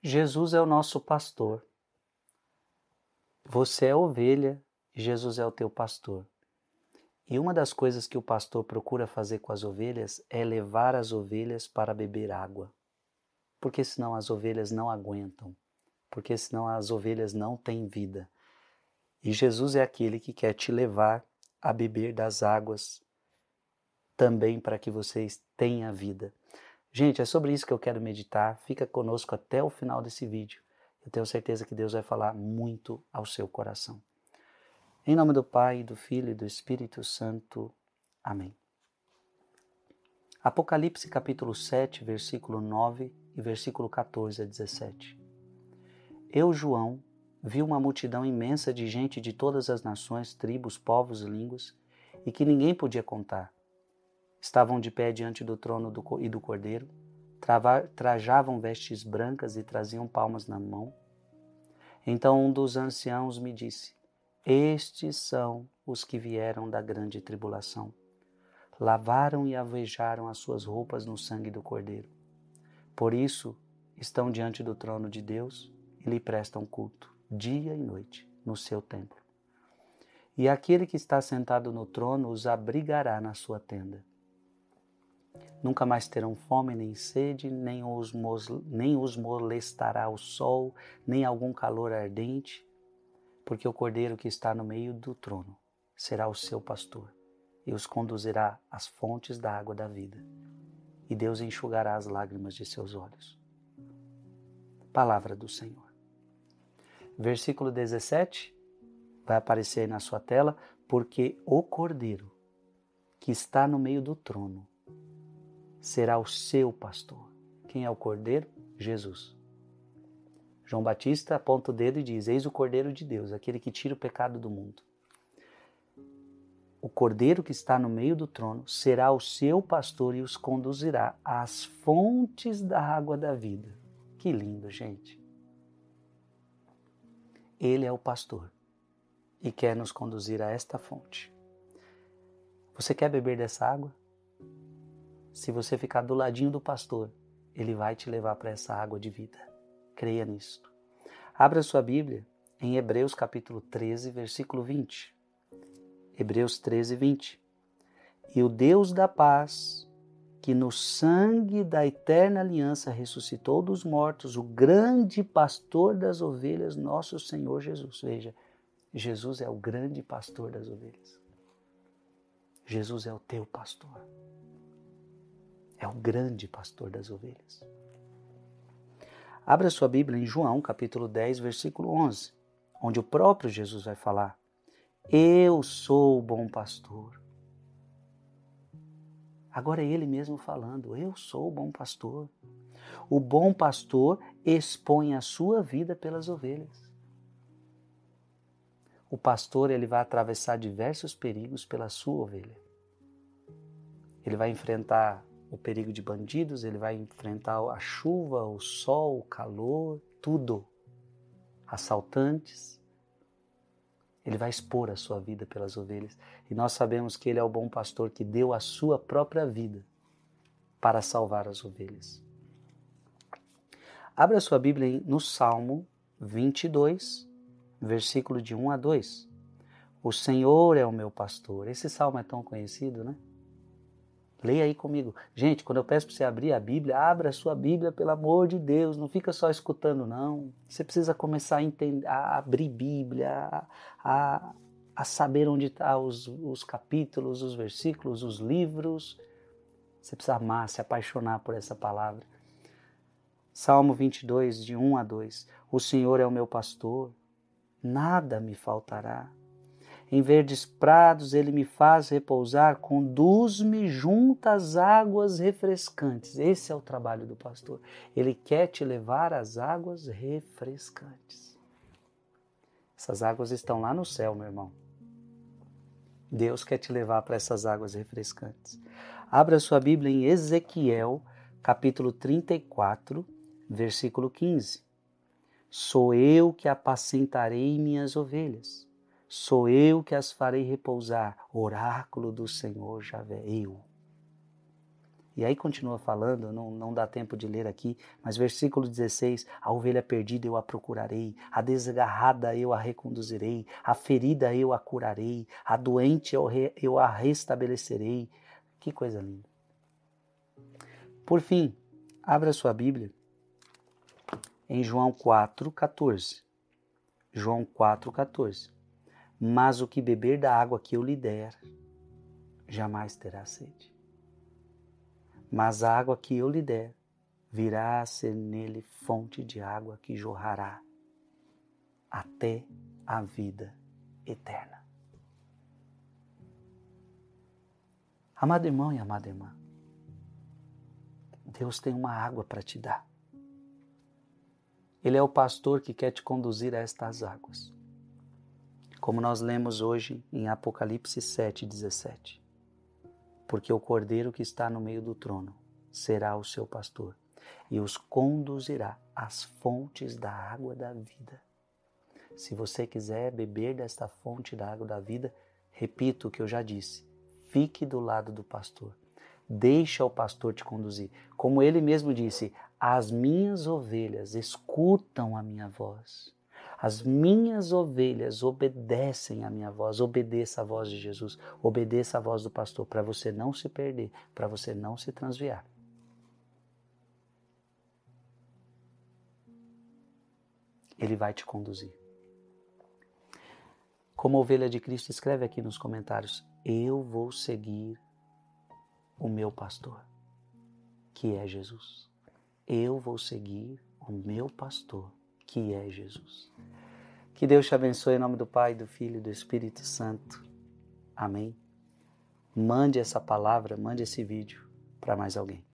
Jesus é o nosso pastor. Você é ovelha e Jesus é o teu pastor. E uma das coisas que o pastor procura fazer com as ovelhas é levar as ovelhas para beber água. Porque senão as ovelhas não aguentam. Porque senão as ovelhas não têm vida. E Jesus é aquele que quer te levar a beber das águas também para que vocês tenham vida. Gente, é sobre isso que eu quero meditar. Fica conosco até o final desse vídeo. Eu tenho certeza que Deus vai falar muito ao seu coração. Em nome do Pai, do Filho e do Espírito Santo. Amém. Apocalipse capítulo 7, versículo 9 e versículo 14 a 17. Eu, João, vi uma multidão imensa de gente de todas as nações, tribos, povos e línguas, e que ninguém podia contar. Estavam de pé diante do trono e do Cordeiro, trajavam vestes brancas e traziam palmas na mão. Então um dos anciãos me disse: Estes são os que vieram da grande tribulação. Lavaram e alvejaram as suas roupas no sangue do Cordeiro. Por isso estão diante do trono de Deus e lhe prestam culto, dia e noite, no seu templo. E aquele que está sentado no trono os abrigará na sua tenda. Nunca mais terão fome nem sede, nem os molestará o sol, nem algum calor ardente, porque o Cordeiro que está no meio do trono será o seu pastor e os conduzirá às fontes da água da vida. E Deus enxugará as lágrimas de seus olhos. Palavra do Senhor. Versículo 17, vai aparecer aí na sua tela, porque o Cordeiro que está no meio do trono será o seu pastor. Quem é o Cordeiro? Jesus. João Batista aponta o dedo e diz: Eis o Cordeiro de Deus, aquele que tira o pecado do mundo. O Cordeiro que está no meio do trono será o seu pastor e os conduzirá às fontes da água da vida. Que lindo, gente. Ele é o pastor e quer nos conduzir a esta fonte. Você quer beber dessa água? Se você ficar do ladinho do pastor, ele vai te levar para essa água de vida. Creia nisto. Abra sua Bíblia em Hebreus capítulo 13, versículo 20. Hebreus 13, 20. E o Deus da paz, que no sangue da eterna aliança ressuscitou dos mortos o grande pastor das ovelhas, nosso Senhor Jesus. Veja, Jesus é o grande pastor das ovelhas. Jesus é o teu pastor. É o grande pastor das ovelhas. Abra sua Bíblia em João, capítulo 10, versículo 11, onde o próprio Jesus vai falar: Eu sou o bom pastor. Agora é ele mesmo falando: Eu sou o bom pastor. O bom pastor expõe a sua vida pelas ovelhas. O pastor, ele vai atravessar diversos perigos pela sua ovelha. Ele vai enfrentar o perigo de bandidos, ele vai enfrentar a chuva, o sol, o calor, tudo. Assaltantes. Ele vai expor a sua vida pelas ovelhas. E nós sabemos que ele é o bom pastor que deu a sua própria vida para salvar as ovelhas. Abra sua Bíblia no Salmo 22, versículo de 1 a 2. O Senhor é o meu pastor. Esse salmo é tão conhecido, né? Leia aí comigo. Gente, quando eu peço para você abrir a Bíblia, abra a sua Bíblia, pelo amor de Deus. Não fica só escutando, não. Você precisa começar a entender, a abrir Bíblia, a saber onde estão os capítulos, os versículos, os livros. Você precisa amar, se apaixonar por essa palavra. Salmo 22, de 1 a 2. O Senhor é o meu pastor, nada me faltará. Em verdes prados ele me faz repousar, conduz-me junto às águas refrescantes. Esse é o trabalho do pastor. Ele quer te levar às águas refrescantes. Essas águas estão lá no céu, meu irmão. Deus quer te levar para essas águas refrescantes. Abra sua Bíblia em Ezequiel, capítulo 34, versículo 15. Sou eu que apacentarei minhas ovelhas. Sou eu que as farei repousar, oráculo do Senhor Javé, eu. E aí continua falando, não dá tempo de ler aqui, mas versículo 16, a ovelha perdida eu a procurarei, a desgarrada eu a reconduzirei, a ferida eu a curarei, a doente eu a restabelecerei. Que coisa linda. Por fim, abra sua Bíblia em João 4,14. João 4,14. Mas o que beber da água que eu lhe der, jamais terá sede. Mas a água que eu lhe der, virá a ser nele fonte de água que jorrará até a vida eterna. Amado irmão e amada irmã, Deus tem uma água para te dar. Ele é o pastor que quer te conduzir a estas águas. Como nós lemos hoje em Apocalipse 7,17. Porque o cordeiro que está no meio do trono será o seu pastor e os conduzirá às fontes da água da vida. Se você quiser beber desta fonte da água da vida, repito o que eu já disse, fique do lado do pastor. Deixa o pastor te conduzir. Como ele mesmo disse, as minhas ovelhas escutam a minha voz. As minhas ovelhas obedecem a minha voz. Obedeça a voz de Jesus. Obedeça a voz do pastor para você não se perder, para você não se transviar. Ele vai te conduzir. Como ovelha de Cristo, escreve aqui nos comentários, eu vou seguir o meu pastor, que é Jesus. Eu vou seguir o meu pastor, que é Jesus. Que Deus te abençoe em nome do Pai, do Filho e do Espírito Santo. Amém. Mande essa palavra, mande esse vídeo para mais alguém.